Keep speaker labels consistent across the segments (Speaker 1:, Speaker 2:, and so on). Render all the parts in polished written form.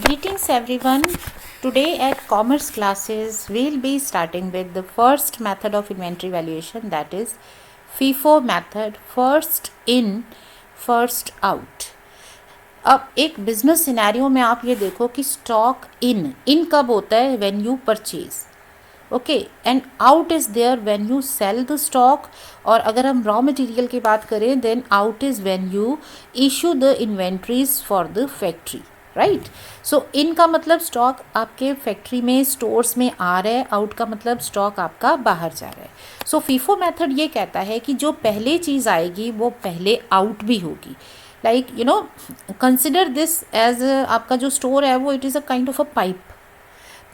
Speaker 1: Greetings everyone. Today at commerce classes we'll be starting with the first method of inventory valuation, that is FIFO method, first in first out. अब एक business scenario में आप ये देखो कि stock in कब होता है? When you purchase, okay, and out is there when you sell the stock. और अगर हम रॉ मटेरियल की बात करें then out is when you issue the inventories for the factory, right. So in का मतलब स्टॉक आपके फैक्ट्री में स्टोर्स में आ रहा है, आउट का मतलब स्टॉक आपका बाहर जा रहा है. सो फीफो मेथड ये कहता है कि जो पहले चीज़ आएगी वो पहले आउट भी होगी. Like you know, consider this as आपका जो स्टोर है वो it is a kind of a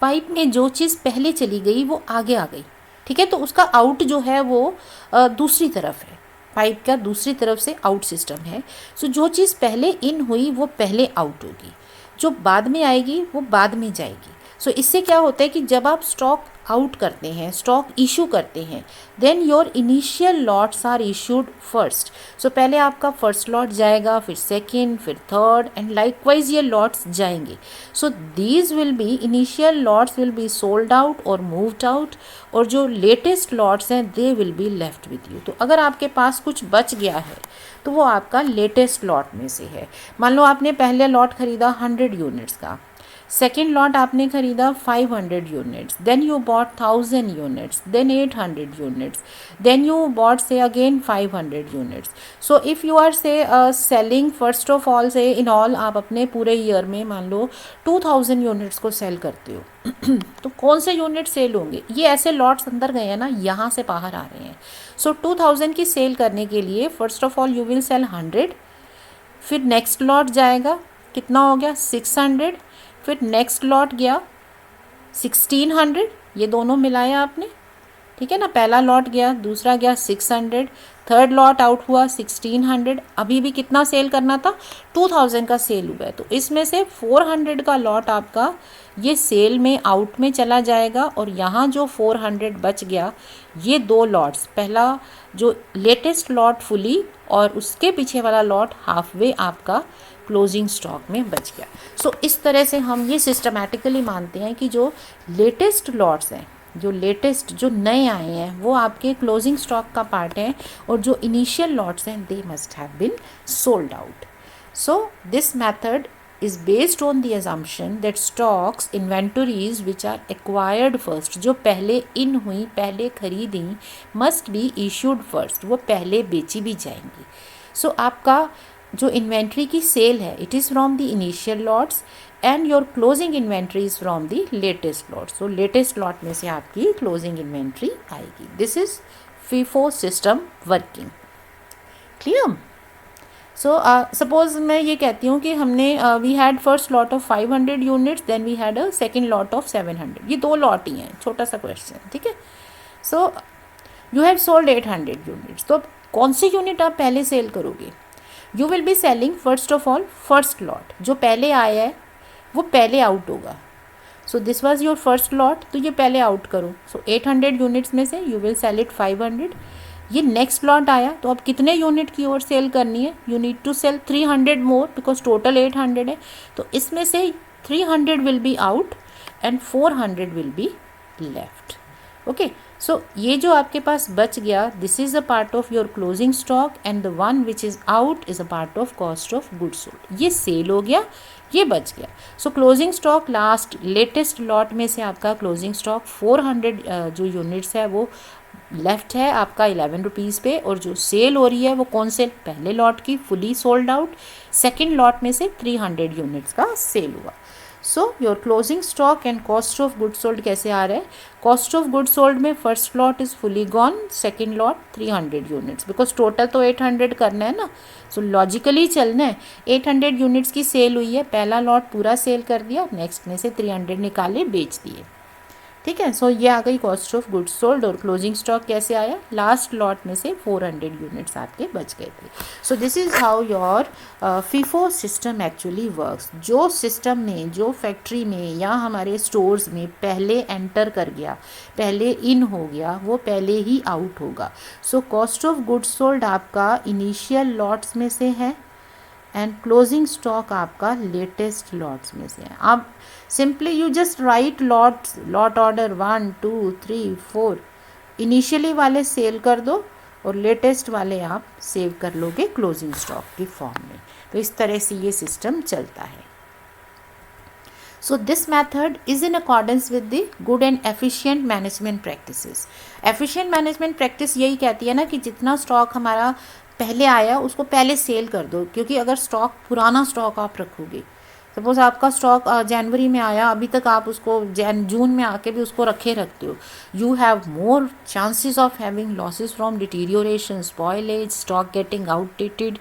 Speaker 1: pipe में जो चीज़ पहले चली गई वो आगे आ गई, ठीक है. तो उसका आउट जो है वो दूसरी तरफ है, पाइप का दूसरी तरफ से आउट सिस्टम है. सो जो चीज़ पहले इन हुई वो पहले आउट होगी, जो बाद में आएगी वो बाद में जाएगी. सो इससे क्या होता है कि जब आप स्टॉक आउट करते हैं, स्टॉक इशू करते हैं, then your initial lots are issued first. So पहले आपका फर्स्ट लॉट जाएगा, फिर सेकेंड, फिर थर्ड, एंड लाइकवाइज ये लॉट्स जाएंगे. So these will be initial lots will be sold out और मूव्ड आउट, और जो लेटेस्ट लॉट्स हैं they will be left with you. तो अगर आपके पास कुछ बच गया है तो वो आपका लेटेस्ट लॉट में से है. मान लो आपने पहले लॉट खरीदा 100 यूनिट्स का, सेकेंड लॉट आपने खरीदा 500 units, then you bought 1000 units, then 800 units, then you bought say again 500 units. So if you are say selling first of all say in all आप अपने पूरे ईयर में मान लो 2000 यूनिट्स को सेल करते हो तो कौन से यूनिट सेल होंगे? ये ऐसे लॉट्स अंदर गए हैं ना, यहाँ से बाहर आ रहे हैं. सो 2000 की सेल करने के लिए first of all you will sell 100, फिर नेक्स्ट लॉट जाएगा, कितना हो गया 600, फिर नेक्स्ट लॉट गया 1600, ये दोनों मिलाया आपने, ठीक है ना. पहला लॉट गया, दूसरा गया 600, थर्ड लॉट आउट हुआ 1600. अभी भी कितना सेल करना था? 2000 का सेल हुआ है. तो इसमें से 400 का लॉट आपका ये सेल में आउट में चला जाएगा, और यहाँ जो 400 बच गया ये दो लॉट्स, पहला जो लेटेस्ट लॉट फुली और उसके पीछे वाला लॉट हाफ वे आपका क्लोजिंग स्टॉक में बच गया. सो इस तरह से हम ये सिस्टमैटिकली मानते हैं कि जो लेटेस्ट लॉट्स हैं, जो लेटेस्ट जो नए आए हैं वो आपके क्लोजिंग स्टॉक का पार्ट है, और जो इनिशियल लॉट्स हैं they must have been sold out. So this method is based on the assumption that stocks, inventories which are acquired first, जो पहले इन हुई, पहले खरीदी, must be issued first, वो पहले बेची भी जाएंगी. सो आपका जो इन्वेंट्री की सेल है it is from the initial lots, and your closing inventory is from the latest lots. So latest lot में से आपकी क्लोजिंग इन्वेंट्री आएगी. This is FIFO system working. Clear? So suppose मैं ये कहती हूँ कि हमने we had first lot of 500 units, then we had a second lot of 700. ये दो लॉट ही हैं, छोटा सा क्वेश्चन, ठीक है. सो यू हैव सोल्ड 800 यूनिट्स. तो अब कौन सी यूनिट आप पहले सेल करोगे? You will be selling first of all first lot, जो पहले आया है वो पहले आउट होगा. So this was your first lot, तो ये पहले आउट करो. सो 800 यूनिट्स में से यू विल सेल इट 500. ये नेक्स्ट लॉट आया, तो अब कितने यूनिट की ओर सेल करनी है? You need to sell 300 more because total 800 है. तो इसमें से 300 will be out and 400 will be left. Okay, so ये जो आपके पास बच गया this is a part of your closing stock, and the one which is out is a part of cost of goods sold. ये sale हो गया, ये बच गया. So closing stock last latest lot में से आपका क्लोजिंग स्टॉक 400 जो यूनिट्स है वो लेफ्ट है आपका 11 रुपीज़ पे, और जो सेल हो रही है वो कौन से? पहले लॉट की fully sold out, second lot में से 300 यूनिट्स का सेल हुआ. So your closing stock and cost of good sold कैसे आ रहा है? कॉस्ट ऑफ गुड सोल्ड में first lot is fully gone, second lot 300 units, because total तो 800 करना है ना. सो लॉजिकली चलना है. 800 यूनिट्स की सेल हुई है, पहला लॉट पूरा सेल कर दिया, नेक्स्ट में से 300 निकाले बेच दिए, ठीक है. सो ये आ गई कॉस्ट ऑफ गुड्स सोल्ड. और क्लोजिंग स्टॉक कैसे आया? लास्ट लॉट में से 400 यूनिट्स आपके बच गए थे. सो this is how your FIFO system actually works. जो सिस्टम में, जो फैक्ट्री में या हमारे स्टोर्स में पहले एंटर कर गया, पहले इन हो गया, वो पहले ही आउट होगा. So cost of goods sold आपका इनिशियल लॉट्स में से है, एंड क्लोजिंग स्टॉक आपका लेटेस्ट लॉट्स में से है। आप simply you just right lot order 1 2 3 4, initially वाले सेल कर दो और लेटेस्ट वाले आप सेव कर लोगे क्लोजिंग स्टॉक की फॉर्म में। तो इस तरह से ये सिस्टम चलता है। So this method is in accordance with the good and efficient management practices. Efficient management practice यही कहती है ना कि जितना स्टॉक हमारा पहले आया उसको पहले सेल कर दो, क्योंकि अगर स्टॉक पुराना स्टॉक आप रखोगे, सपोज आपका स्टॉक जनवरी में आया, अभी तक आप उसको जून में आके भी उसको रखे रखते हो, you have more chances of having losses from deterioration, spoilage, stock getting outdated,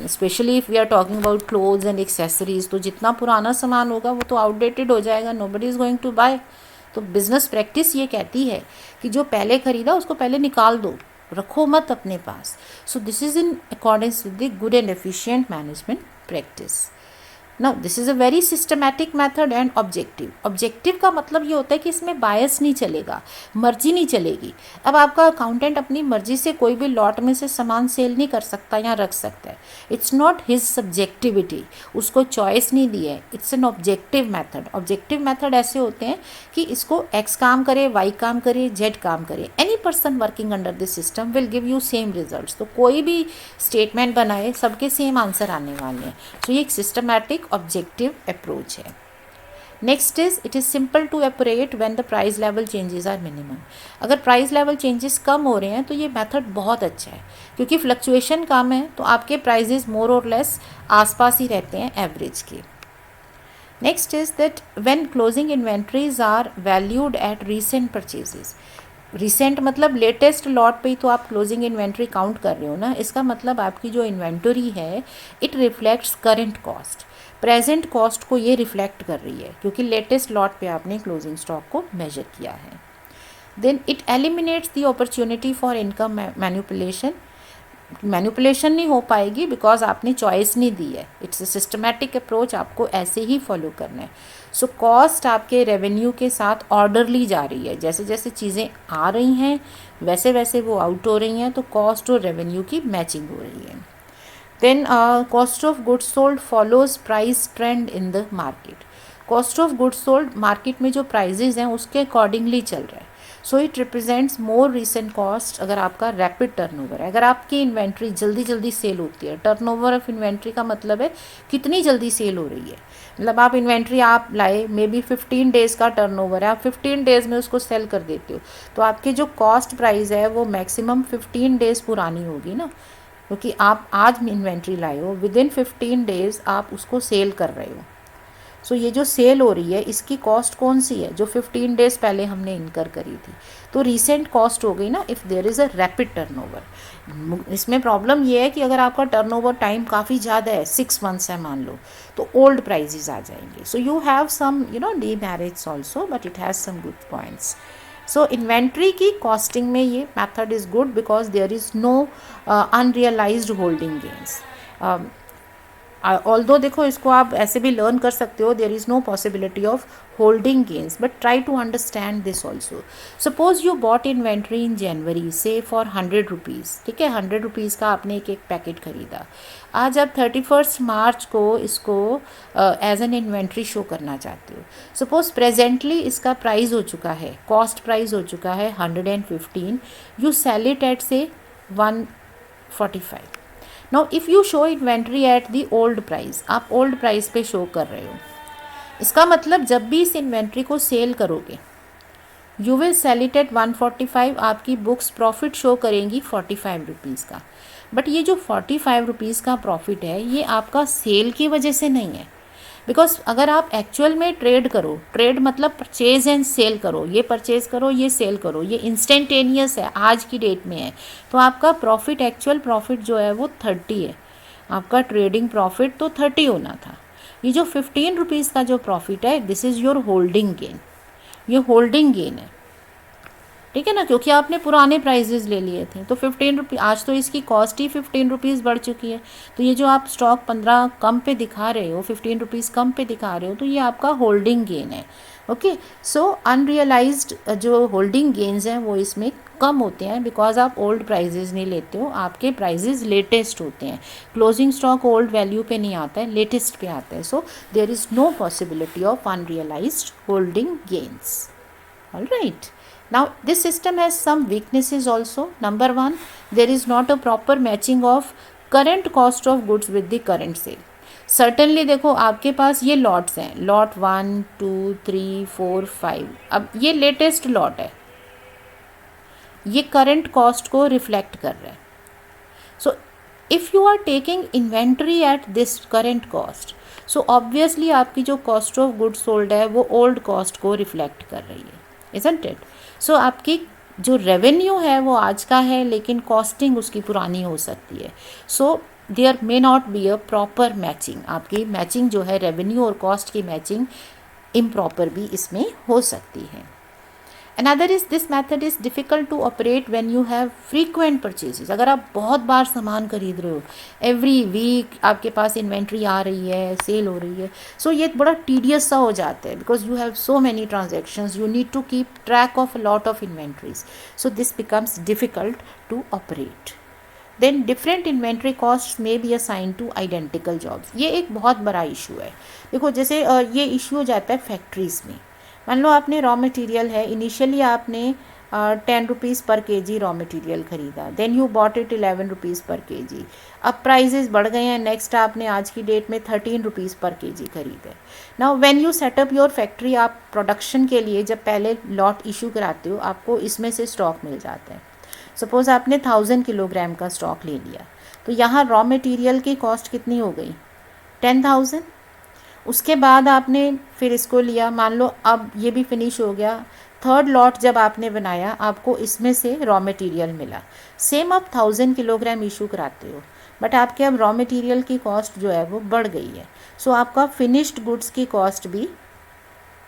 Speaker 1: specially if we are talking about clothes and accessories. तो जितना पुराना सामान होगा वो तो आउटडेटेड हो जाएगा, nobody is going to buy. तो बिजनेस प्रैक्टिस ये कहती है कि जो पहले खरीदा उसको पहले निकाल दो, रखो मत अपने पास। So this is in accordance with the good and efficient management practice. Now this is a very systematic method and objective. Objective का मतलब ये होता है कि इसमें बायस नहीं चलेगा, मर्जी नहीं चलेगी। अब आपका अकाउंटेंट अपनी मर्जी से कोई भी लॉट में से सामान सेल नहीं कर सकता या रख सकता है। इट्स नॉट हिज सब्जेक्टिविटी, उसको चॉइस नहीं दी है। It's an objective method. Objective method ऐसे होते हैं कि इसको एक्स काम करे, वाई काम करे, जेड काम करे, any person working under this system will give you same results. तो कोई भी स्टेटमेंट बनाए सबके सेम आंसर आने वाले हैं। सो ये एक सिस्टमैटिक ऑब्जेक्टिव अप्रोच है। Next is it is simple to operate when the price level changes are minimum. अगर प्राइस लेवल चेंजेस कम हो रहे हैं तो ये मेथड बहुत अच्छा है, क्योंकि फ्लक्चुएशन कम है तो आपके प्राइजेस मोर और लेस आसपास ही रहते हैं एवरेज के। Next is that when closing inventories are valued at recent purchases. Recent मतलब लेटेस्ट लॉट पे ही तो आप क्लोजिंग इन्वेंट्री काउंट कर रहे हो ना। इसका मतलब आपकी जो इन्वेंटरी है it reflects current cost, present cost को ये रिफ्लेक्ट कर रही है, क्योंकि लेटेस्ट लॉट पे आपने क्लोजिंग स्टॉक को मेजर किया है। Then it eliminates the opportunity for income manipulation. Manipulation नहीं हो पाएगी बिकॉज आपने चॉइस नहीं दी है। इट्स अ सिस्टमैटिक अप्रोच, आपको ऐसे ही फॉलो करना है। सो कॉस्ट आपके रेवेन्यू के साथ ऑर्डरली जा रही है, जैसे जैसे चीज़ें आ रही हैं वैसे वैसे वो आउट हो रही हैं, तो कॉस्ट और रेवेन्यू की मैचिंग हो रही है। Then cost of goods sold follows price trend in the market. Cost of goods sold market में जो प्राइजेज हैं उसके अकॉर्डिंगली चल रहा है। So it represents more recent cost. अगर आपका रैपिड टर्नओवर है, अगर आपकी इन्वेंट्री जल्दी जल्दी सेल होती है, टर्नओवर ऑफ इन्वेंट्री का मतलब है कितनी जल्दी सेल हो रही है। मतलब आप इन्वेंट्री आप लाए, मे बी 15 डेज़ का टर्नओवर है, आप 15 डेज़ में उसको सेल कर देते हो, तो आपकी जो कॉस्ट प्राइस है वो मैक्सिमम 15 डेज़ पुरानी होगी ना, क्योंकि आप आज इन्वेंट्री लाए हो, विद इन 15 डेज़ आप उसको सेल कर रहे हो। सो ये जो सेल हो रही है इसकी कॉस्ट कौन सी है, जो 15 डेज़ पहले हमने इनकर करी थी, तो रीसेंट कॉस्ट हो गई ना if there is a rapid turnover. इसमें प्रॉब्लम ये है कि अगर आपका टर्नओवर टाइम काफ़ी ज़्यादा है, 6 मंथ्स है मान लो, तो ओल्ड प्राइजेज आ जाएंगे। So you have some demerits also, but it has some good points. So inventory की कॉस्टिंग में ये method is good because there is no unrealized holding gains. Although देखो इसको आप ऐसे भी लर्न कर सकते हो, there is no possibility of holding gains, but try to understand this also. Suppose you bought inventory in January say for 100 rupees, ठीक है, 100 रुपीज़ का आपने एक पैकेट खरीदा। आज आप 31 मार्च को इसको एज एन इन्वेंट्री शो करना चाहते हो। सपोज प्रेजेंटली इसका प्राइस हो चुका है, कॉस्ट प्राइस हो चुका है 115, यू सेल इट एट से 145। Now if you show inventory at the old price, आप ओल्ड प्राइस पे शो कर रहे हो, इसका मतलब जब भी इस इन्वेंट्री को सेल करोगे you will sell it at 145, आपकी बुक्स प्रॉफिट शो करेंगी 45 रुपीज़ का। बट ये जो 45 रुपीज़ का प्रॉफिट है ये आपका सेल की वजह से नहीं है, बिकॉज अगर आप एक्चुअल में ट्रेड करो, ट्रेड मतलब परचेज एंड सेल करो, ये परचेज करो ये सेल करो, ये इंस्टेंटेनियस है, आज की डेट में है, तो आपका प्रॉफिट, एक्चुअल प्रॉफिट जो है वो 30 है, आपका ट्रेडिंग प्रॉफिट तो 30 होना था। ये जो 15 रुपीज़ का जो प्रॉफिट है this is your holding gain, ये होल्डिंग गेन है, ठीक है ना, क्योंकि आपने पुराने प्राइजेस ले लिए थे। तो 15 रुपये, आज तो इसकी कॉस्ट ही 15 रुपीज़ बढ़ चुकी है, तो ये जो आप स्टॉक 15 कम पे दिखा रहे हो, 15 रुपीज़ कम पे दिखा रहे हो, तो ये आपका होल्डिंग गेन है। ओके, सो अनरियलाइज्ड जो होल्डिंग गेंस हैं वो इसमें कम होते हैं बिकॉज आप ओल्ड प्राइजेज नहीं लेते हो, आपके प्राइजेज लेटेस्ट होते हैं. क्लोजिंग स्टॉक ओल्ड वैल्यू पे नहीं आता है, लेटेस्ट पे आता है. So there is no possibility of unrealised holding gains. All right. Now this system has some weaknesses also. Number one, there is not a proper matching of current cost of goods with the current sale. Certainly देखो आपके पास ये lots हैं, lot 1 2 3 4 5. अब ये latest lot है, ये current cost को reflect कर रहा है. So if you are taking inventory at this current cost, so obviously आपकी जो कॉस्ट ऑफ गुड्स सोल्ड है वो ओल्ड कॉस्ट को रिफ्लेक्ट कर रही है, इजंट इट? सो आपकी जो रेवेन्यू है वो आज का है लेकिन कॉस्टिंग उसकी पुरानी हो सकती है. So there may not be a proper matching. आपकी मैचिंग जो है रेवेन्यू और कॉस्ट की मैचिंग इम्प्रॉपर भी इसमें हो सकती है. Another is this method is difficult to operate when you have frequent purchases. अगर आप बहुत बार सामान खरीद रहे हो, एवरी वीक आपके पास इन्वेंट्री आ रही है, सेल हो रही है, सो ये बड़ा टीडियस सा हो जाता है because you have so many transactions, you need to keep track of a lot of inventories. So this becomes difficult to operate. Then different inventory cost may be assign to identical jobs. ये एक बहुत बड़ा issue है. देखो जैसे ये issue हो जाता है फैक्ट्रीज़ में. मान लो आपने रॉ मटेरियल है, इनिशियली आपने 10 रुपीज़ पर केजी रॉ मटेरियल ख़रीदा, then you bought it 11 rupees पर केजी. अब प्राइजेस बढ़ गए हैं, नेक्स्ट आपने आज की डेट में 13 रुपीज़ पर केजी खरीदे. Now when you setup your factory, आप प्रोडक्शन के लिए जब पहले लॉट इशू कराते हो आपको इसमें से स्टॉक मिल जाता है. सपोज़ आपने 1000 किलोग्राम का स्टॉक ले लिया, तो यहाँ रॉ मटेरियल की कॉस्ट कितनी हो गई? 10,000. उसके बाद आपने फिर इसको लिया, मान लो अब ये भी फिनिश हो गया, थर्ड लॉट जब आपने बनाया आपको इसमें से रॉ मटेरियल मिला. सेम अब 1000 किलोग्राम इशू कराते हो, बट आपके अब रॉ मटेरियल की कॉस्ट जो है वो बढ़ गई है. सो आपका फिनिश्ड गुड्स की कॉस्ट भी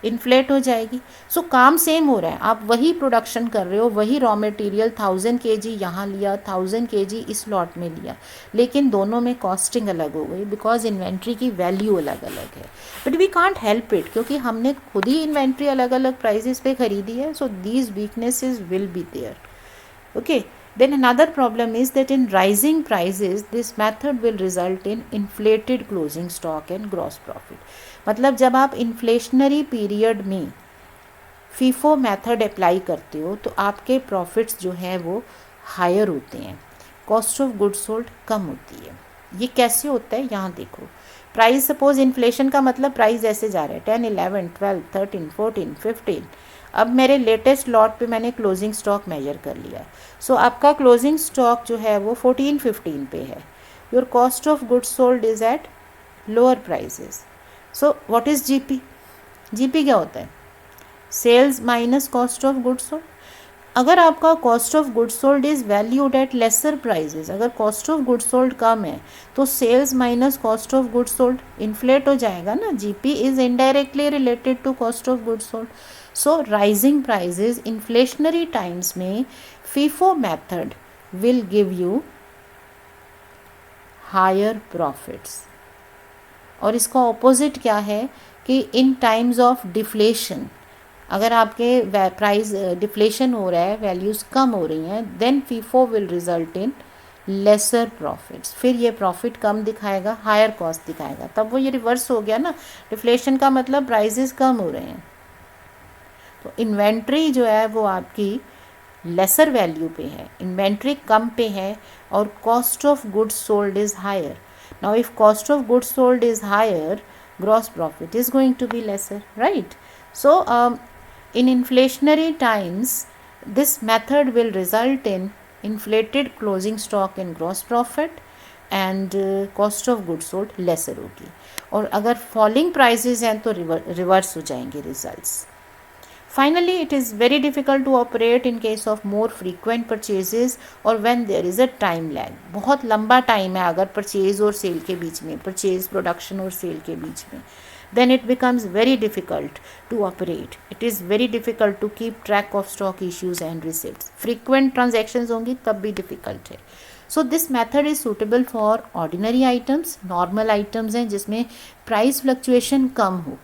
Speaker 1: इन्फ्लेट हो जाएगी. सो काम सेम हो रहा है, आप वही प्रोडक्शन कर रहे हो, वही रॉ मटेरियल 1000 kg यहाँ लिया, 1000 kg इस लॉट में लिया, लेकिन दोनों में कॉस्टिंग अलग हो गई बिकॉज इन्वेंट्री की वैल्यू अलग अलग है. But we can't help it क्योंकि हमने खुद ही इन्वेंट्री अलग अलग प्राइजेस पे खरीदी है. So these weaknesses will be there. Okay, then another problem is that in rising prices this method will result in inflated closing stock and gross profit. मतलब जब आप इन्फ्लेशनरी पीरियड में फीफो मेथड अप्लाई करते हो तो आपके profits जो हैं वो हायर होते हैं, कॉस्ट ऑफ गुड्स सोल्ड कम होती है. ये कैसे होता है यहाँ देखो. प्राइस सपोज इन्फ्लेशन का मतलब प्राइस ऐसे जा रहा है 10 11 12 13 14 15. अब मेरे लेटेस्ट लॉट पे मैंने क्लोजिंग स्टॉक मेजर कर लिया. सो आपका क्लोजिंग स्टॉक जो है वो 14-15 पे है. Your cost of goods sold is at lower prices. So what is GP? GP क्या होता है? Sales minus cost of goods sold. अगर आपका cost of goods sold is valued at lesser prices, अगर कॉस्ट ऑफ गुड्स सोल्ड कम है तो sales minus cost of goods sold inflate हो जाएगा ना. GP is indirectly related to cost of goods sold. So rising prices inflationary times में FIFO method will give you hire profits. और इसका opposite क्या है कि इन टाइम्स ऑफ डिफ्लेशन, अगर आपके प्राइस डिफ्लेशन हो रहा है, वैल्यूज़ कम हो रही हैं, then FIFO will result in lesser profits. फिर ये प्रॉफिट कम दिखाएगा, हायर कॉस्ट दिखाएगा. तब वो ये रिवर्स हो गया ना, डिफ्लेशन का मतलब प्राइसेस कम हो रहे हैं. तो इन्वेंट्री जो है वो आपकी लेसर वैल्यू पे है, इन्वेंट्री कम पे है और cost of goods sold is higher. Now if cost of goods sold is higher, gross profit is going to be lesser, right? So in inflationary times this method will result in inflated closing stock and gross profit and cost of goods sold lesser होगी. और अगर falling prices हैं तो reverse हो जाएंगे results. Finally, it is very difficult to operate in case of more frequent purchases or when there is a time lag. बहुत लंबा time है अगर परचेज और सेल के बीच में, परचेज प्रोडक्शन और सेल के बीच में, then it becomes very difficult to operate. It is very difficult to keep track of stock issues and receipts. Frequent transactions होंगी तब भी difficult है. So this method is suitable for ordinary items, normal items हैं जिसमें price fluctuation कम हो.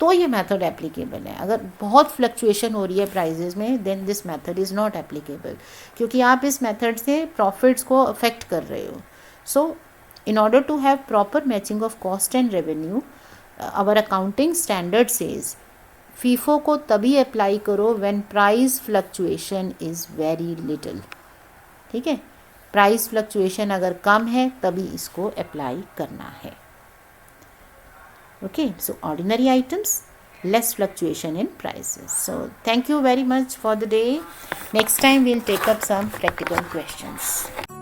Speaker 1: तो ये method applicable है। अगर बहुत फ्लक्चुएशन हो रही है प्राइजेस में, then this method is not applicable, क्योंकि आप इस मेथड से प्रॉफिट्स को अफेक्ट कर रहे हो। सो in order to have proper matching of cost and revenue, our accounting standard says FIFO को तभी अप्लाई करो when price fluctuation is very little। ठीक है, प्राइस फ्लक्चुएशन अगर कम है तभी इसको अप्लाई करना है। Okay, so ordinary items, less fluctuation in prices. So thank you very much for the day. Next time we'll take up some practical questions.